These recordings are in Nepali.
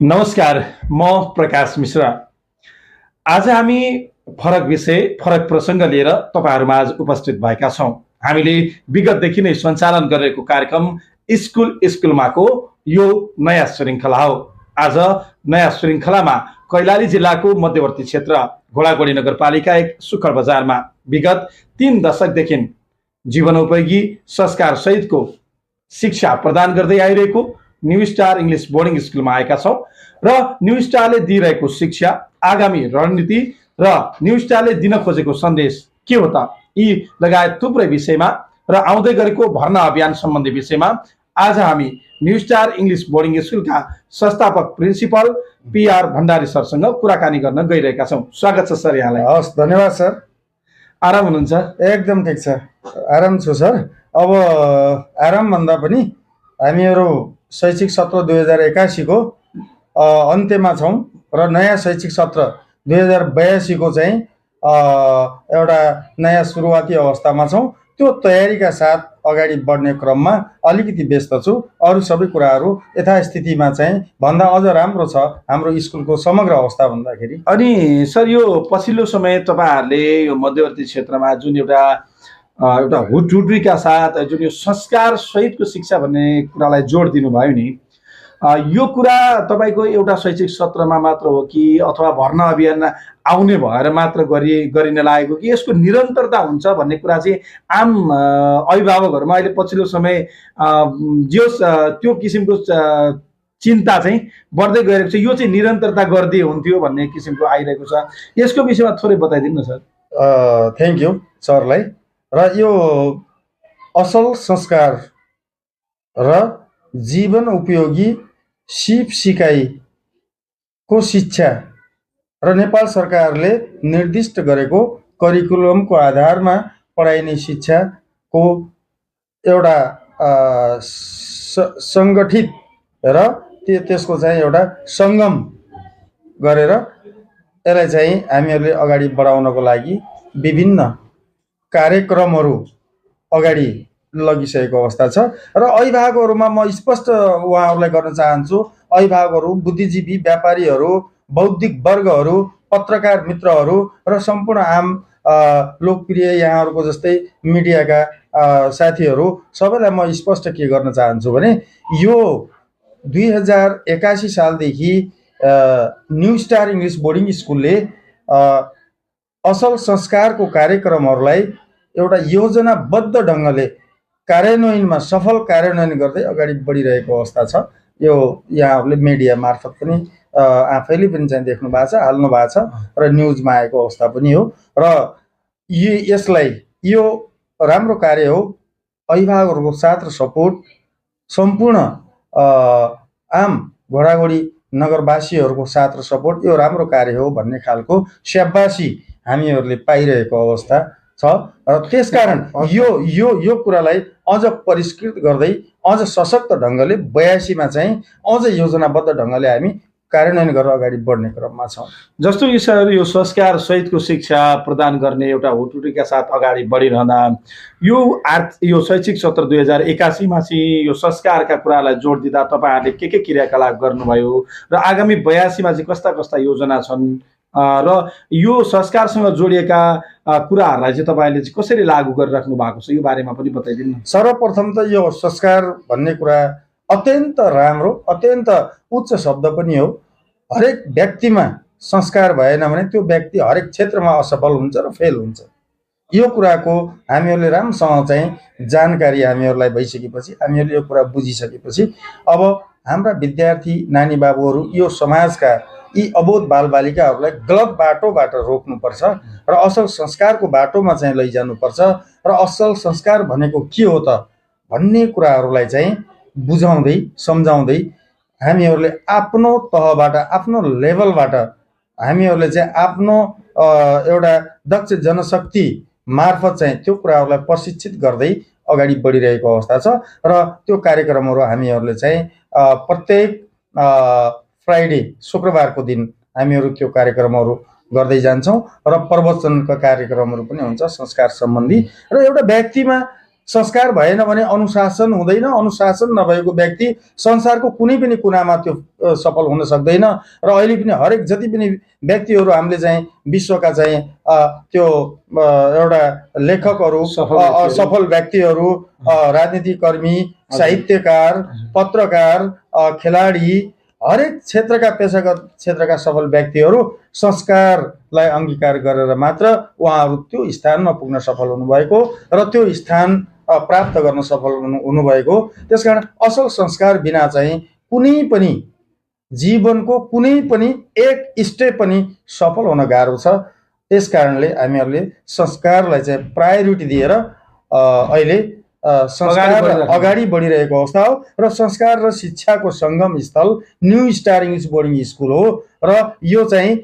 नमस्कार, म प्रकाश मिश्र। आज हामी फरक विषय, फरक प्रसङ्ग लिएर तपाईँहरूमाझ उपस्थित भएका छौँ। हामीले विगतदेखि नै सञ्चालन गरेको कार्यक्रम स्कुलमाको यो नयाँ श्रृङ्खला हो। आज नयाँ श्रृङ्खलामा कैलाली जिल्लाको मध्यवर्ती क्षेत्र घोडागोडी नगरपालिका 1 सुखर बजारमा विगत 3 दशकदेखि जीवनोपयोगी संस्कार सहितको शिक्षा प्रदान गर्दै आइरहेको न्यू स्टार इङ्ग्लिस बोर्डिङ स्कुलमा आएका छौँ र न्यू स्टारले दिइरहेको शिक्षा, आगामी रणनीति र न्यू स्टारले दिन खोजेको सन्देश के हो त, यी लगायत थुप्रै विषयमा र आउँदै गरेको भर्ना अभियान सम्बन्धी विषयमा आज हामी न्यू स्टार इङ्ग्लिस बोर्डिङ स्कुलका संस्थापक प्रिन्सिपल PR भण्डारी सरसँग कुराकानी गर्न गइरहेका छौँ। स्वागत छ सर यहाँलाई। हस्, धन्यवाद सर। आराम हुनुहुन्छ? एकदम ठिक छ, आराम छु सर। अब आराम भन्दा पनि हामीहरू शैक्षिक सत्र 2081 को अन्त्यमा छौँ र नयाँ शैक्षिक सत्र 2082 को चाहिँ एउटा नयाँ सुरुवाती अवस्थामा छौँ। त्यो तयारीका साथ अगाडि बढ्ने क्रममा अलिकति व्यस्त छु। अरू सबै कुराहरू यथास्थितिमा चाहिँ भन्दा अझ राम्रो छ हाम्रो स्कुलको समग्र अवस्था भन्दाखेरि। अनि सर, यो पछिल्लो समय तपाईँहरूले यो मध्यवर्ती क्षेत्रमा जुन एउटा हुटहुटीका साथ जुन यो संस्कार सहितको शिक्षा भन्ने कुरालाई जोड दिनुभयो नि, यो कुरा तपाईँको एउटा शैक्षिक सत्रमा मात्र हो कि अथवा भर्ना अभियान आउने भएर मात्र गरिन लागेको कि यसको निरन्तरता हुन्छ भन्ने कुरा चाहिँ आम अभिभावकहरूमा अहिले पछिल्लो समय त्यो किसिमको चिन्ता चाहिँ बढ्दै गइरहेको छ। यो चाहिँ निरन्तरता गर्दै हुन्थ्यो भन्ने किसिमको आइरहेको छ। यसको विषयमा थोरै बताइदिनु न सर। थ्याङ्क यू सरलाई। र यो असल संस्कार र जीवन उपयोगी सिप सिकाइको शिक्षा र नेपाल सरकारले निर्दिष्ट गरेको करिकुलमको आधारमा पढाइने शिक्षाको एउटा सङ्गठित र त्यसको चाहिँ एउटा सङ्गम गरेर यसलाई चाहिँ हामीहरूले अगाडि बढाउनको लागि विभिन्न कार्यक्रमहरू अगाडि लगिसकेको अवस्था छ। र अभिभावकहरूमा म स्पष्ट उहाँहरूलाई गर्न चाहन्छु, अभिभावकहरू, बुद्धिजीवी, व्यापारीहरू, बौद्धिक वर्गहरू, पत्रकार मित्रहरू र सम्पूर्ण आम लोकप्रिय यहाँहरूको जस्तै मिडियाका साथीहरू सबैलाई म स्पष्ट के गर्न चाहन्छु भने यो 2081 सालदेखि न्यू स्टार इङ्ग्लिस बोर्डिङ स्कुलले असल संस्कारको कार्यक्रमहरूलाई एउटा योजनाबद्ध ढङ्गले कार्यान्वयनमा सफल कार्यान्वयन गर्दै अगाडि बढिरहेको अवस्था छ। यो यहाँहरूले मिडिया मार्फत पनि आफैले पनि चाहिँ देख्नु भएको छ, हाल्नु भएको छ र न्युजमा आएको अवस्था पनि हो। र यसलाई यो राम्रो कार्य हो। अभिभावकहरूको साथ र सपोर्ट सम्पूर्ण आम घोडागोडी नगरवासीहरूको साथ र सपोर्ट यो राम्रो कार्य हो भन्ने खालको स्याबासी हामीहरूले पाइरहेको अवस्था छ। र त्यसकारण यो कुरालाई अझ परिष्कृत गर्दै अझ सशक्त ढङ्गले 82 मा चाहिँ अझ योजनाबद्ध ढङ्गले हामी कार्यान्वयन गरेर अगाडि बढ्ने क्रममा छौँ। जस्तो यो संस्कार सहितको शिक्षा प्रदान गर्ने एउटा हुटहुटीका साथ अगाडि बढिरहँदा यो शैक्षिक सत्र 2081 मा चाहिँ यो संस्कारका कुरालाई जोड दिँदा तपाईँहरूले के क्रियाकलाप गर्नुभयो र आगामी 82 मा चाहिँ कस्ता कस्ता योजना छन् र यो संस्कारसँग जोडिएका कुराहरूलाई चाहिँ तपाईँले चाहिँ कसरी लागू गरिराख्नु भएको छ, यो बारेमा पनि बताइदिनु न। सर्वप्रथम त यो संस्कार भन्ने कुरा अत्यन्त राम्रो, अत्यन्त उच्च शब्द पनि हो। हरेक व्यक्तिमा संस्कार भएन भने त्यो व्यक्ति हरेक क्षेत्रमा असफल हुन्छ र फेल हुन्छ। यो कुराको हामीहरूले राम्रोसँग चाहिँ जानकारी हामीहरूलाई भइसकेपछि, हामीहरूले यो कुरा बुझिसकेपछि अब हाम्रा विद्यार्थी नानी बाबुहरू यो समाजका यी अबोध बालबालिकाहरूलाई गलत बाटोबाट रोक्नुपर्छ र असल संस्कारको बाटोमा चाहिँ लैजानुपर्छ र असल संस्कार भनेको के हो त भन्ने कुराहरूलाई चाहिँ बुझाउँदै सम्झाउँदै हामीहरूले आफ्नो तहबाट, आफ्नो लेभलबाट हामीहरूले चाहिँ आफ्नो एउटा दक्ष जनशक्ति मार्फत चाहिँ त्यो कुराहरूलाई प्रशिक्षित गर्दै अगाडि बढिरहेको अवस्था छ। र त्यो कार्यक्रमहरू हामीहरूले चाहिँ प्रत्येक फ्राइडे, शुक्रबारको दिन हामीहरू त्यो कार्यक्रमहरू गर्दै जान्छौँ र प्रवचनका कार्यक्रमहरू पनि हुन्छ संस्कार सम्बन्धी। र एउटा व्यक्तिमा संस्कार भएन भने अनुशासन हुँदैन। अनुशासन नभएको व्यक्ति संसारको कुनै पनि कुनामा त्यो सफल हुन सक्दैन। र अहिले पनि हरेक जति पनि व्यक्तिहरू हामीले चाहिँ विश्वका चाहिँ त्यो एउटा लेखकहरू, सफल व्यक्तिहरू, राजनीतिकर्मी, साहित्यकार, पत्रकार, खेलाडी, हरेक क्षेत्रका पेशागत क्षेत्रका सफल व्यक्तिहरू संस्कारलाई अंगीकार गरेर मात्र उहाँहरू त्यो स्थानमा पुग्न सफल हुनुभएको र त्यो स्थान प्राप्त गर्न सफल हुनुभएको। त्यसकारण असल संस्कार बिना चाहिँ कुनै पनि जीवनको कुनै पनि एक स्टेप पनि सफल हुन गाह्रो छ। त्यसकारणले हामीहरूले संस्कारलाई चाहिँ प्रायोरिटी दिएर अहिले संस्कार अगाडि बढिरहेको अवस्था हो। र संस्कार र शिक्षाको संगम स्थल new Star English boarding school हो। र यो चाहिँ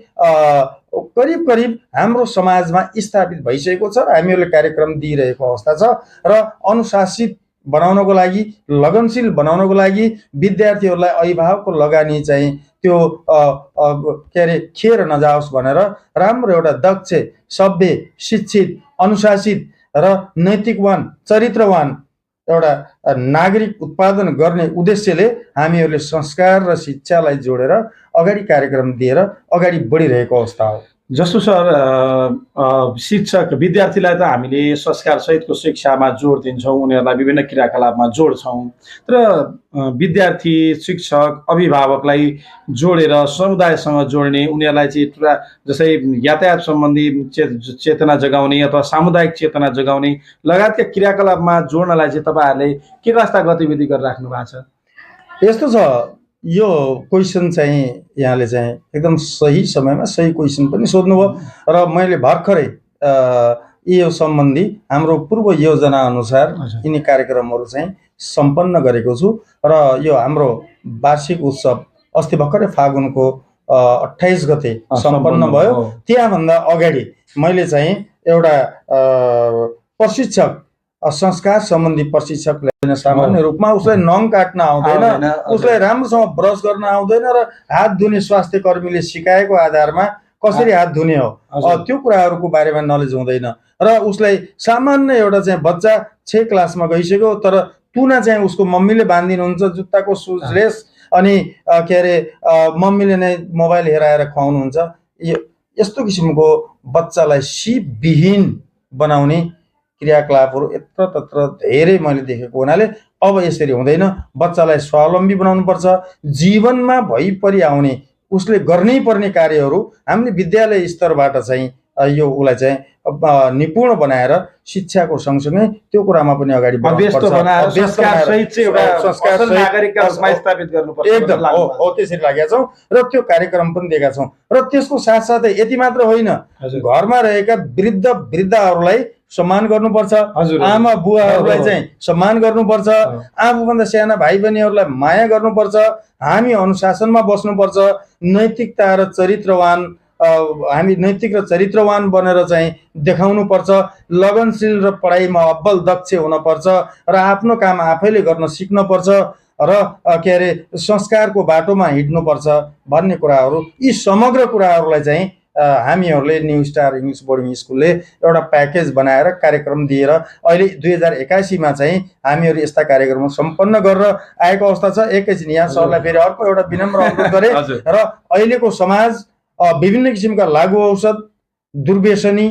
करिब करिब हाम्रो समाजमा स्थापित भइसकेको छ र हामीहरूले कार्यक्रम दिइरहेको अवस्था छ। र अनुशासित बनाउनको लागि, लगनशील बनाउनको लागि विद्यार्थीहरूलाई अभिभावकको लगानी चाहिँ त्यो के अरे खेर नजाओस् भनेर राम्रो एउटा दक्ष, सभ्य, शिक्षित, अनुशासित र नैतिकवान, चरित्रवान एउटा नागरिक उत्पादन गर्ने उद्देश्यले हामीहरूले संस्कार र शिक्षालाई जोडेर अगाडि कार्यक्रम दिएर अगाडि बढिरहेको अवस्था हो। जस्तो सर, शिक्षक विद्यार्थीलाई त हामीले संस्कार सहितको शिक्षामा जोड दिन्छौँ, उनीहरूलाई विभिन्न क्रियाकलापमा जोड्छौँ। तर विद्यार्थी, शिक्षक, अभिभावकलाई जोडेर समुदायसँग जोड्ने, उनीहरूलाई चाहिँ पुरा जस्तै यातायात सम्बन्धी चेतना जगाउने अथवा सामुदायिक चेतना जगाउने लगायतका क्रियाकलापमा जोड्नलाई चाहिँ तपाईँहरूले के कस्ता गतिविधि गरिराख्नु भएको छ? यस्तो छ, यो क्वेसन चाहिँ यहाँले चाहिँ एकदम सही समयमा सही क्वेसन पनि सोध्नुभयो। र मैले भर्खरै यो सम्बन्धी हाम्रो पूर्व योजना अनुसार यिनी कार्यक्रमहरू चाहिँ सम्पन्न गरेको छु। र यो हाम्रो वार्षिक उत्सव अस्ति भर्खरै फागुनको 28 गते सम्पन्न भयो। त्यहाँभन्दा अगाडि मैले चाहिँ एउटा प्रशिक्षक, संस्कार सम्बन्धी प्रशिक्षक ल्याइन। सामान्य रूपमा उसलाई नङ काट्न आउँदैन, उसलाई राम्रोसँग ब्रस गर्न आउँदैन र हात धुने स्वास्थ्य कर्मीले सिकाएको आधारमा कसरी हात धुने हो त्यो कुराहरूको बारेमा नलेज हुँदैन। र उसलाई सामान्य एउटा चाहिँ बच्चा 6 क्लासमा गइसक्यो तर तुना चाहिँ उसको मम्मीले बाँधिदिनुहुन्छ, जुत्ताको सुजलेस, अनि के अरे मम्मीले नै मोबाइल हेराएर खुवाउनुहुन्छ। यस्तो किसिमको बच्चालाई सिपविहीन बनाउने क्रियाकलापहरू यत्र तत्र धेरै मैले देखेको हुनाले अब यसरी हुँदैन। बच्चालाई स्वावलम्बी बनाउनुपर्छ। जीवनमा भइपरि आउने उसले गर्नै पर्ने कार्यहरू हामीले विद्यालय स्तरबाट चाहिँ यो उसलाई चाहिँ निपुण बनाएर शिक्षाको सँगसँगै त्यो कुरामा पनि अगाडि बढाउनुपर्छ। एकदम हो, त्यसरी लागेका छौँ र त्यो कार्यक्रम पनि दिएका छौँ। र त्यसको साथसाथै यति मात्र होइन, घरमा रहेका वृद्ध वृद्धाहरूलाई सम्मान गर्नुपर्छ, आमा बुवाहरूलाई चाहिँ सम्मान गर्नुपर्छ, आफूभन्दा साना भाइ बहिनीहरूलाई माया गर्नुपर्छ, हामी अनुशासनमा बस्नुपर्छ, नैतिकता र चरित्रवान हामी नैतिक र चरित्रवान बनेर चाहिँ देखाउनुपर्छ, लगनशील र पढाइमा अब्बल दक्ष हुनुपर्छ र आफ्नो काम आफैले गर्न सिक्नुपर्छ र के अरे संस्कारको बाटोमा हिँड्नुपर्छ भन्ने कुराहरू, यी समग्र कुराहरूलाई चाहिँ हामीहरूले न्यू स्टार इङ्ग्लिस बोर्डिङ स्कुलले एउटा प्याकेज बनाएर कार्यक्रम दिएर अहिले 2081 मा चाहिँ हामीहरू यस्ता कार्यक्रम सम्पन्न गरेर आएको अवस्था छ। एकैछिन यहाँ सरलाई फेरि अर्को एउटा विनम्र अनुरोध गरे र अहिलेको समाज विभिन्न किसिमका लागु औषध, दुर्व्यसनी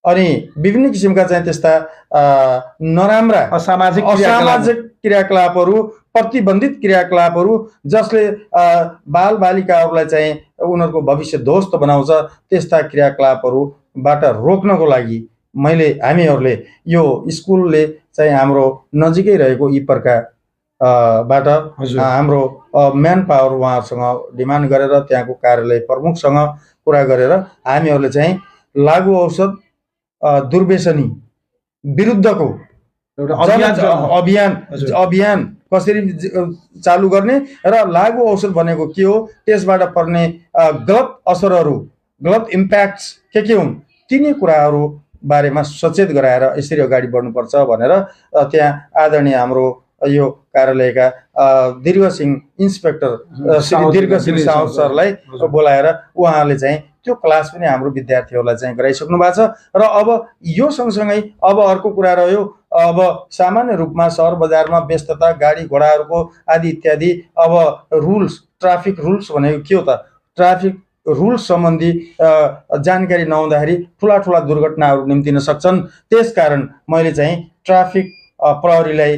अनि विभिन्न किसिमका चाहिँ त्यस्ता नराम्रा असामाजिक क्रियाकलापहरू, प्रतिबन्धित क्रियाकलापहरू जसले बालबालिकाहरूलाई चाहिँ उनीहरूको भविष्य ध्वस्त बनाउँछ, त्यस्ता क्रियाकलापहरूबाट रोक्नको लागि हामीहरूले यो स्कुलले चाहिँ हाम्रो नजिकै रहेको इपर्का बाट हाम्रो म्यान पावर उहाँहरूसँग डिमान्ड गरेर त्यहाँको कार्यालय प्रमुखसँग कुरा गरेर हामीहरूले चाहिँ लागु औषध, दुर्व्यसनी विरुद्धको अभियान कसरी चालु गर्ने र लागु औषध भनेको के हो, त्यसबाट पर्ने गलत असरहरू, गलत इम्प्याक्ट्स के हुन्, तिनै कुराहरू बारेमा सचेत गराएर यसरी अगाडि बढ्नुपर्छ भनेर त्यहाँ आदरणीय हाम्रो यो कार्यालयका दीर्घसिंह इन्सपेक्टर श्री दीर्घसिंह साउद सरलाई बोलाएर उहाँले चाहिँ त्यो क्लास पनि हाम्रो विद्यार्थीहरूलाई चाहिँ गराइसक्नु भएको छ। र अब यो सँगसँगै अब अर्को कुरा रह्यो, अब सामान्य रूपमा सहर बजारमा व्यस्तता, गाडी घोडाहरूको आदि इत्यादि, अब रुल्स, ट्राफिक रुल्स भनेको के हो त? ट्राफिक रुल्स सम्बन्धी जानकारी नहुँदाखेरि ठुला ठुला दुर्घटनाहरू निम्तिन सक्छन्। त्यसकारण मैले चाहिँ ट्राफिक प्रहरीलाई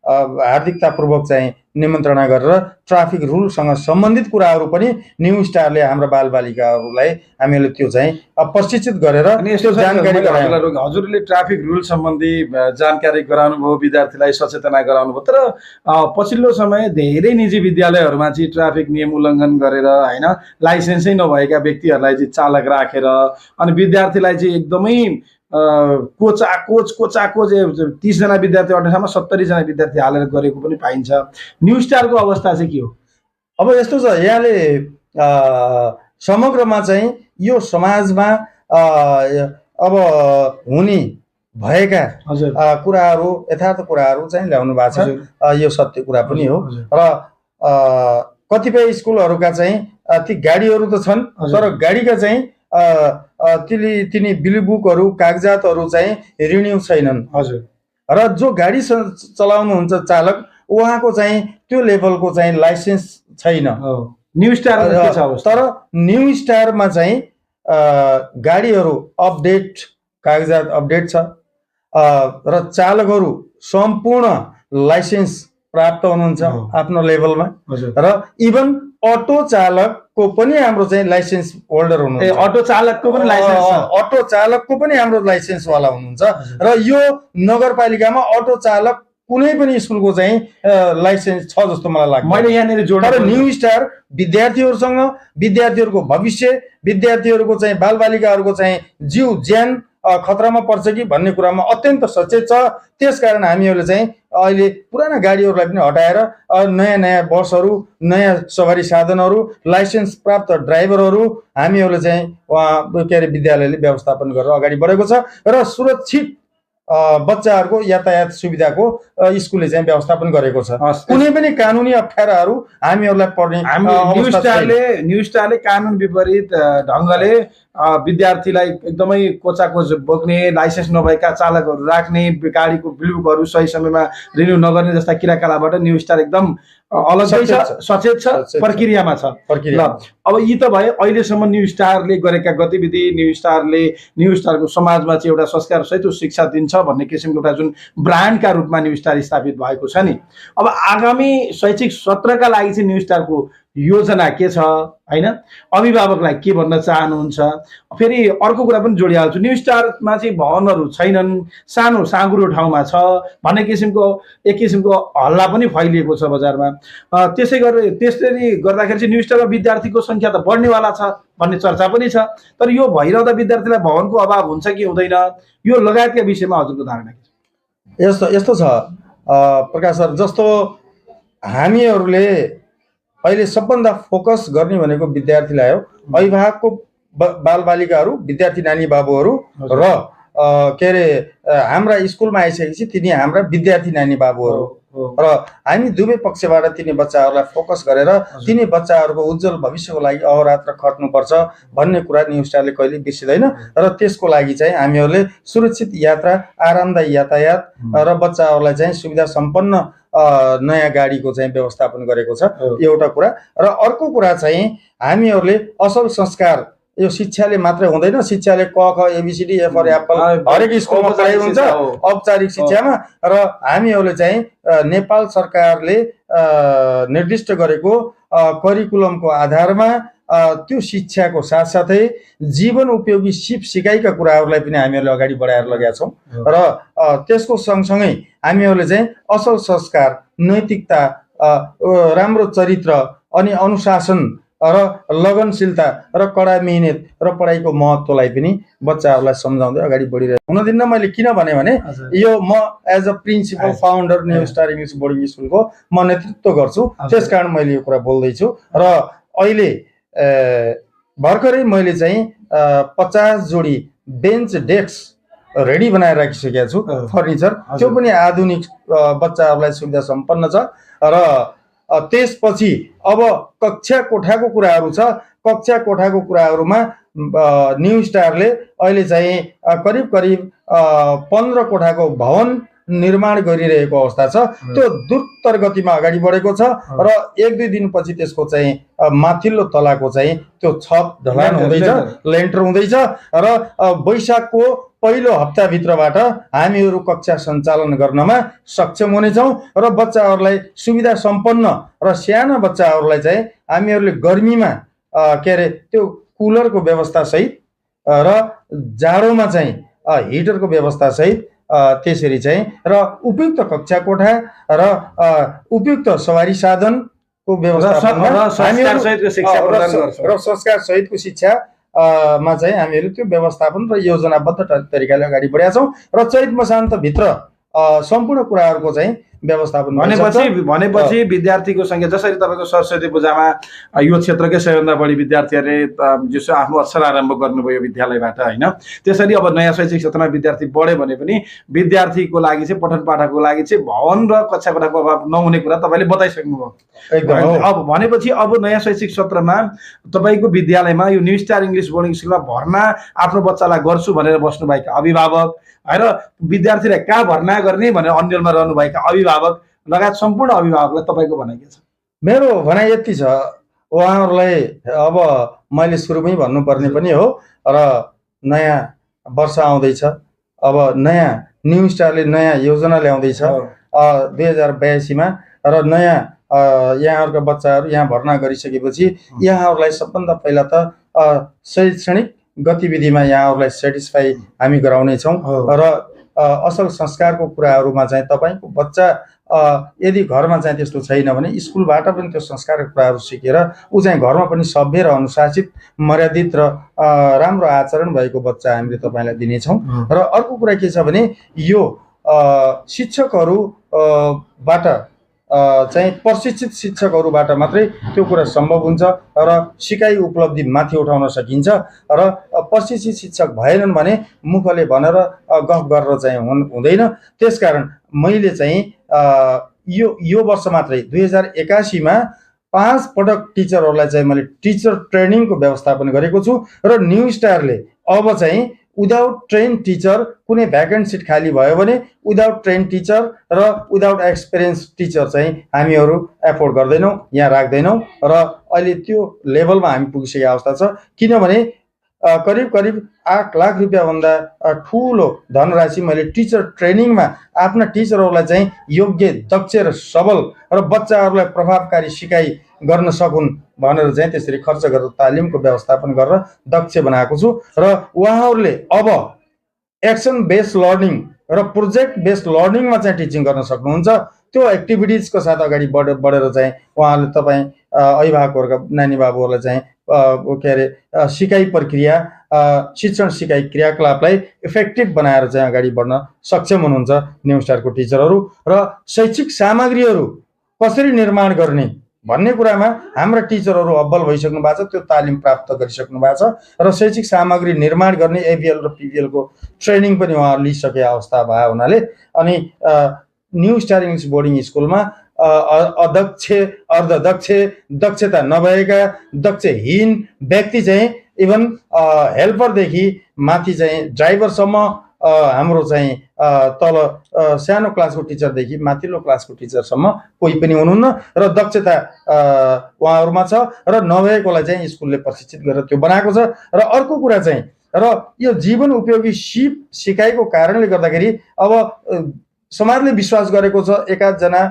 हार्दिकतापूर्वक चाहिँ निमन्त्रणा गरेर ट्राफिक रुलसँग सम्बन्धित कुराहरू पनि न्यू स्टारले हाम्रा बालबालिकाहरूलाई हामीले त्यो चाहिँ प्रशिक्षित गरेर जानकारी गरायौँ। हजुरले ट्राफिक रुल सम्बन्धी जानकारी गराउनु भयो, विद्यार्थीलाई सचेतना गराउनु भयो, तर पछिल्लो समय धेरै निजी विद्यालयहरूमा चाहिँ ट्राफिक नियम उल्लङ्घन गरेर होइन, लाइसेन्सै नभएका व्यक्तिहरूलाई चाहिँ चालक राखेर अनि विद्यार्थीलाई चाहिँ एकदमै कोच 30 जना विद्यार्थी अट्ने ठाउँमा 70 जना विद्यार्थी हालेर गरेको पनि पाइन्छ। न्यू स्टारको अवस्था चाहिँ के हो? अब यस्तो छ, यहाँले समग्रमा चाहिँ यो समाजमा अब हुने भएका कुराहरू, यथार्थ कुराहरू चाहिँ ल्याउनु भएको छ। यो सत्य कुरा पनि हो। र कतिपय स्कुलहरूका चाहिँ ती गाडीहरू त छन्, तर गाडीका चाहिँ तिनी बिल बुकहरू, कागजातहरू चाहिँ रिन्यू छैनन्। र जो गाडी चलाउनुहुन्छ चालक, उहाँको चाहिँ त्यो लेभलको चाहिँ लाइसेन्स छैन। न्यू स्टार के छ अवस्था? तर न्यू स्टारमा चाहिँ गाडीहरू अपडेट, कागजात अपडेट छ र चालकहरू सम्पूर्ण लाइसेन्स प्राप्त हुनुहुन्छ आफ्नो लेभलमा। र इभन अटो चालकको पनि हाम्रो चाहिँ लाइसेन्स होल्डर हुनुहुन्छ। अटो चालकको पनि लाइसेन्स, अटो चालकको पनि हाम्रो लाइसेन्स वाला हुनुहुन्छ। र यो नगरपालिकामा अटो चालक कुनै पनि स्कुलको चाहिँ लाइसेन्स छ जस्तो मलाई लाग्छ। मैले यहाँनिर जोडेँ। तर न्यू स्टार विद्यार्थीहरूसँग, विद्यार्थीहरूको भविष्य, विद्यार्थीहरूको चाहिँ बालबालिकाहरूको चाहिँ जीव ज्यान खतरामा पर्छ कि भन्ने कुरामा अत्यन्त सचेत छ। त्यसकारण हामीहरूले चाहिँ अहिले पुराना गाडीहरूलाई पनि हटाएर नयाँ नयाँ बसहरू, नयाँ सवारी साधनहरू, लाइसेन्स प्राप्त ड्राइभरहरू हामीहरूले चाहिँ के अरे विद्यालयले व्यवस्थापन गरेर अगाडि बढेको छ। र सुरक्षित बच्चाहरूको यातायात सुविधाको स्कुलले चाहिँ व्यवस्थापन गरेको छ। कुनै पनि कानुनी अप्ठ्याराहरू हामीहरूलाई पर्ने न्यू स्टारले कानुन विपरीत ढङ्गले विद्यार्थीलाई एकदमै कोचाकोच बोक्ने, लाइसेन्स नभएका चालकहरू राख्ने, गाडीको बिलबुकहरू सही समयमा रिन्यू नगर्ने जस्ता किराकालाबाट न्यू स्टार एकदम अलग्गै छ, सचेत छ, प्रक्रियामा छ। ल अब यी त भए अहिलेसम्म न्यू स्टारले गरेका गतिविधि, न्यू स्टारको समाजमा चाहिँ एउटा संस्कार सहित शिक्षा दिन्छ भन्ने किसिमको एउटा जुन ब्रान्डका रूपमा न्यू स्टार स्थापित भएको छ नि। अब आगामी शैक्षिक सत्रका लागि चाहिँ न्यू स्टारको योजना के छ हैन, अभिभावकलाई के भन्न चाहनुहुन्छ? फेरि अर्को कुरा पनि जोडिहाल्छु, न्यू स्टारमा चाहिँ भवनहरू छैनन्, सानो साँगुरो ठाउँमा छ भन्ने किसिमको एक किसिमको हल्ला पनि फैलिएको छ बजारमा। त्यसरी गर्दाखेरि चाहिँ न्यू स्टारमा विद्यार्थीको सङ्ख्या त बढ्नेवाला छ भन्ने चर्चा पनि छ। तर यो भइरहँदा विद्यार्थीलाई भवनको अभाव हुन्छ कि हुँदैन, यो लगायतका विषयमा हजुरको धारणा के छ? यस्तो छ प्रकाश सर, जस्तो हामीहरूले अहिले सबभन्दा फोकस गर्ने भनेको विद्यार्थीलाई हो। अभिभावकको बालबालिकाहरू, विद्यार्थी नानी बाबुहरू र के अरे हाम्रा स्कुलमा आइसकेपछि तिनी हाम्रा विद्यार्थी नानी बाबुहरू र हामी दुवै पक्षबाट तिनी बच्चाहरूलाई फोकस गरेर तिनी बच्चाहरूको उज्जवल भविष्यको लागि अहोरात्र खट्नुपर्छ भन्ने कुरा न्यू स्टारले कहिले बिर्सिँदैन। र त्यसको लागि चाहिँ हामीहरूले सुरक्षित यात्रा, आरामदायी यातायात र बच्चाहरूलाई चाहिँ सुविधा सम्पन्न नयाँ गाडीको चाहिँ व्यवस्थापन गरेको छ, एउटा कुरा। र अर्को कुरा चाहिँ हामीहरूले असल संस्कार, यो शिक्षाले मात्रै हुँदैन, शिक्षाले क ख एबिसिडी एफ फर एप्पल हरेक स्कुलमा पढाइ हुन्छ औपचारिक शिक्षामा। र हामीहरूले चाहिँ नेपाल सरकारले निर्दिष्ट गरेको करिकुलमको आधारमा त्यो शिक्षाको साथसाथै जीवन उपयोगी सिकाइका कुराहरूलाई पनि हामीहरूले अगाडि बढाएर लगेका छौँ। र त्यसको सँगसँगै हामीहरूले चाहिँ असल संस्कार, नैतिकता, राम्रो चरित्र अनि अनुशासन र लगनशीलता र कडा मेहनत र पढाइको महत्त्वलाई पनि बच्चाहरूलाई सम्झाउँदै अगाडि बढिरहेको हुन दिन्न। मैले किन भने यो म as a principal founder New Star English Boarding स्कुलको म नेतृत्व गर्छु, त्यसकारण मैले यो कुरा बोल्दैछु। र अहिले भर्खरै मैले चाहिँ 50 जोडी बेन्च डेस्क रेडी बनाएर राखिसकेको छु, फर्निचर, त्यो पनि आधुनिक बच्चाहरूलाई सुविधा सम्पन्न छ। र त्यसपछि अब कक्षा कोठाको कुराहरू छ। कक्षा कोठाको कुराहरूमा न्यू स्टारले अहिले चाहिँ करिब करिब 15 कोठाको भवन निर्माण गरिरहेको अवस्था छ। त्यो द्रुत गतिमा अगाडि बढेको छ र 1-2 दिनपछि त्यसको चाहिँ माथिल्लो तलाको चाहिँ त्यो छत ढलान हुँदैछ, लेन्टर हुँदैछ र वैशाखको पहिलो हप्ताभित्रबाट हामीहरू कक्षा सञ्चालन गर्नमा सक्षम हुनेछौँ र बच्चाहरूलाई सुविधा सम्पन्न र साना बच्चाहरूलाई चाहिँ हामीहरूले गर्मीमा के अरे त्यो कुलरको व्यवस्था सहित र जाडोमा चाहिँ हिटरको व्यवस्था सहित त्यसरी चाहिँ र उपयुक्त कक्षा कोठा र उपयुक्त सवारी साधनको व्यवस्था र संस्कार सहितको शिक्षा मा चाहिँ हामीहरू त्यो व्यवस्थापन र योजनाबद्ध तरिकाले अगाडि बढेका छौँ र चैत मसान्तभित्र सम्पूर्ण कुराहरूको चाहिँ व्यवस्थापन भनेपछि विद्यार्थीको संख्या जसरी तपाईँको सरस्वती पूजामा यो क्षेत्रकै सबैभन्दा बढी विद्यार्थीहरूले जसो आफ्नो अक्षर आरम्भ गर्नुभयो विद्यालयबाट होइन, त्यसरी अब नयाँ शैक्षिक क्षेत्रमा विद्यार्थी बढ्यो भने पनि विद्यार्थीको लागि चाहिँ पठन पाठनको लागि चाहिँ भवन र कक्षा कोठाको अभाव नहुने कुरा तपाईँले बताइसक्नुभयो। अब भनेपछि अब नयाँ शैक्षिक सत्रमा तपाईँको विद्यालयमा यो न्यू स्टार इङ्ग्लिस बोर्डिङ स्कुलमा भर्ना आफ्नो बच्चालाई गर्छु भनेर बस्नुभएका अभिभावक र विद्यार्थीलाई कहाँ भर्ना गर्ने भनेर अन्यलमा रहनुभएका अभिभावक लगायत सम्पूर्ण अभिभावकलाई तपाईँको भनाइ के छ? मेरो भनाइ यति छ, उहाँहरूलाई अब मैले सुरुमै भन्नुपर्ने पनि हो र नयाँ वर्ष आउँदैछ। अब नयाँ न्यू स्टारले नयाँ योजना ल्याउँदैछ 2082मा र नयाँ यहाँहरूका बच्चाहरू यहाँ भर्ना गरिसकेपछि यहाँहरूलाई सबभन्दा पहिला त शैक्षणिक गतिविधिमा यहाँहरूलाई सेटिस्फाई हामी गराउनेछौँ र असल संस्कारको कुराहरूमा चाहिँ तपाईँको बच्चा यदि घरमा चाहिँ त्यस्तो छैन भने स्कुलबाट पनि त्यो संस्कारको कुराहरू सिकेर ऊ चाहिँ घरमा पनि सभ्य र अनुशासित, मर्यादित र राम्रो आचरण भएको बच्चा हामीले तपाईँलाई दिनेछौँ। र अर्को कुरा के छ भने यो शिक्षकहरूबाट चाहिँ प्रशिक्षित शिक्षकहरूबाट मात्रै त्यो कुरा सम्भव हुन्छ र सिकाइ उपलब्धि माथि उठाउन सकिन्छ र प्रशिक्षित शिक्षक भएनन् भने मुखले भनेर गफ गरेर चाहिँ हुँदैन। त्यसकारण मैले चाहिँ यो वर्ष मात्रै 2081मा 5 पटक टिचरहरूलाई चाहिँ मैले टिचर ट्रेनिङको व्यवस्थापन गरेको छु र न्यू स्टारले अब चाहिँ विदाउट ट्रेन टिचर कुनै भ्याकेन्ट सिट खाली भयो भने विदाउट ट्रेन टिचर र विदाउट एक्सपिरियन्स टिचर चाहिँ हामीहरू एफोर्ड गर्दैनौँ, यहाँ राख्दैनौँ र अहिले त्यो लेभलमा हामी पुगिसकेको अवस्था छ। किनभने करिब करिब 8 लाख रुपियाँभन्दा ठुलो धनराशि मैले टिचर ट्रेनिङमा आफ्ना टिचरहरूलाई चाहिँ योग्य, दक्ष र सबल र बच्चाहरूलाई प्रभावकारी सिकाइ गर्न सकुन् भनेर चाहिँ त्यसरी खर्च गरेर तालिमको व्यवस्थापन गरेर दक्ष बनाएको छु र उहाँहरूले अब एक्सन बेस्ड लर्निङ र प्रोजेक्ट बेस्ड लर्निङमा चाहिँ टिचिङ गर्न सक्नुहुन्छ। त्यो एक्टिभिटिजको साथ अगाडि बढेर चाहिँ उहाँहरूले तपाईँ अभिभावकहरूका नानी बाबुहरूलाई चाहिँ के अरे सिकाइ प्रक्रिया, शिक्षण सिकाइ क्रियाकलापलाई इफेक्टिभ बनाएर चाहिँ अगाडि बढ्न सक्षम हुनुहुन्छ न्यू स्टारको टिचरहरू। र शैक्षिक सामग्रीहरू कसरी निर्माण गर्ने भन्ने कुरामा हाम्रा टिचरहरू अब्बल भइसक्नु भएको छ, त्यो तालिम प्राप्त गरिसक्नु भएको छ र शैक्षिक सामग्री निर्माण गर्ने एबिएल र पिबिएलको ट्रेनिङ पनि उहाँहरू लिइसकेको अवस्था भयो हुनाले अनि न्यू स्टार इङ्ग्लिस बोर्डिङ स्कुलमा अदक्ष, अर्धदक्ष, दक्षता नभएका, दक्षहीन व्यक्ति चाहिँ इभन हेल्परदेखि माथि चाहिँ ड्राइभरसम्म हाम्रो चाहिँ तल सानो क्लासको टिचरदेखि माथिल्लो क्लासको टिचरसम्म कोही पनि हुनुहुन्न र दक्षता उहाँहरूमा छ र नभएकोलाई चाहिँ स्कुलले प्रशिक्षित गरेर त्यो बनाएको छ। र अर्को कुरा चाहिँ र यो जीवन उपयोगी सिकाइको कारणले गर्दाखेरि अब समाजले विश्वास गरेको छ, एकाधजना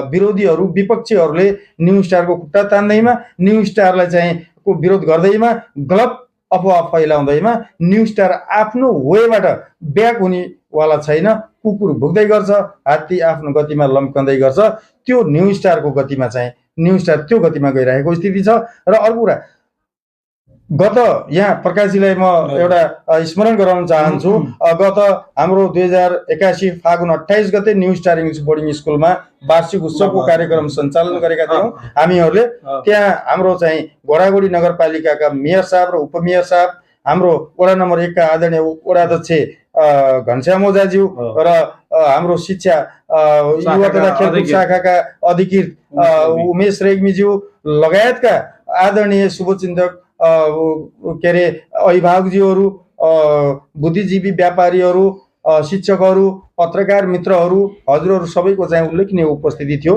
विरोधीहरू, विपक्षीहरूले न्यू स्टारको खुट्टा तान्दैमा, न्यू स्टारलाई चाहिँ को विरोध गर्दैमा, गलत अफवाह फैलाउँदैमा न्यू स्टार आफ्नो वेबाट ब्याक हुनेवाला छैन। कुकुर भुक्दै गर्छ, हात्ती आफ्नो गतिमा लम्कँदै गर्छ, त्यो न्यू स्टारको गतिमा चाहिँ न्यू स्टार त्यो गतिमा गइरहेको स्थिति छ। र अर्को कुरा, गत यहाँ प्रकाशजीलाई म एउटा स्मरण गराउन चाहन्छु, गत हाम्रो 2081 फागुन 28 गते न्यू स्टार इङ्ग्लिस बोर्डिङ स्कुलमा वार्षिक उत्सवको कार्यक्रम सञ्चालन गरेका थियौँ हामीहरूले। त्यहाँ हाम्रो चाहिँ घोडागोडी नगरपालिकाका मेयर साहब र उपमेयर साहब, हाम्रो वडा नम्बर 1 का आदरणीय वडाध्यक्ष घनश्याम ओझाज्यू र हाम्रो शिक्षा युवा तथा खेलकुद शाखाका अधिकृत उमेश रेग्मीज्यू लगायतका आदरणीय शुभचिन्तक के अरे अभिभावकज्यूहरू, बुद्धिजीवी व्यापारीहरू, शिक्षकहरू, पत्रकार मित्रहरू, हजुरहरू सबैको चाहिँ उल्लेखनीय उपस्थिति थियो।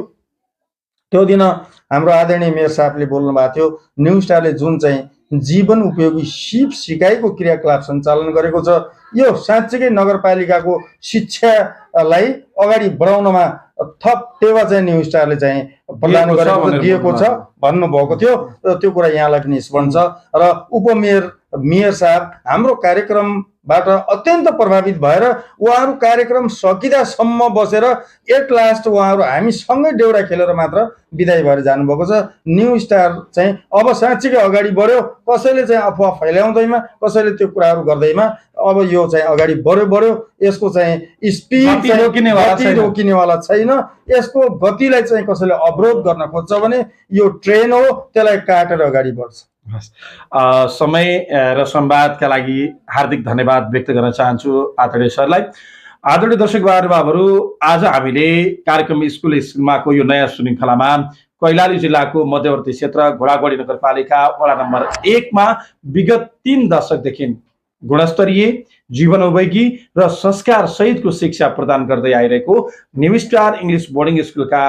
त्यो दिन हाम्रो आदरणीय मेयर साहबले बोल्नु भएको थियो, न्यू स्टारले जुन चाहिँ जीवन उपयोगी सिप सिकाइको क्रियाकलाप सञ्चालन गरेको छ, यो साँच्चीकै नगरपालिकाको शिक्षालाई अगाडि बढाउनमा थप टेवा चाहिँ न्यू स्टारले चाहिँ प्रदान गरेको दिएको छ भन्नुभएको थियो। र त्यो कुरा यहाँलाई पनि स्मरण छ। र उपमेयर मेयर साहब हाम्रो कार्यक्रमबाट अत्यन्त प्रभावित भएर उहाँहरू कार्यक्रम सकिदासम्म बसेर एट लास्ट उहाँहरू हामीसँगै डेउडा खेलेर मात्र बिदाई भएर जानुभएको छ। न्यू स्टार चाहिँ अब साँच्चीकै अगाडि बढ्यो, कसैले चाहिँ अफवाह फैलाउँदैमा, कसैले त्यो कुराहरू गर्दैमा अब यो चाहिँ अगाडि बढ्यो। यसको चाहिँ स्पिड रोकिनेवाला छैन। यसको गतिलाई चाहिँ कसैले अवरोध गर्न खोज्छ भने यो ट्रेन हो, त्यसलाई काटेर अगाडि बढ्छ। समय र संवादका लागि हार्दिक धन्यवाद व्यक्त गर्न चाहन्छु आदरणीय सरलाई। आदरणीय दर्शक महानुभावहरू, आज हामीले कार्यक्रम स्कुलमाको यो नयाँ श्रृङ्खलामा कैलाली जिल्लाको मध्यवर्ती क्षेत्र घोडागढी नगरपालिका वडा नम्बर 1 मा विगत 3 दशकदेखि गुणस्तरीय जीवनोपयोगी र संस्कार सहितको शिक्षा प्रदान गर्दै आइरहेको न्यू स्टार इङ्ग्लिस बोर्डिङ स्कुलका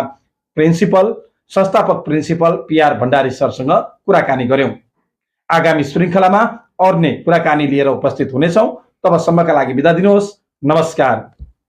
प्रिन्सिपल संस्थापक प्रिन्सिपल PR भण्डारी सरसँग कुराकानी गर्यौं। आगामी श्रृङ्खलामा अन्य कुराकानी लिएर उपस्थित हुनेछौँ। तबसम्मका लागि बिदा दिनुहोस्। नमस्कार।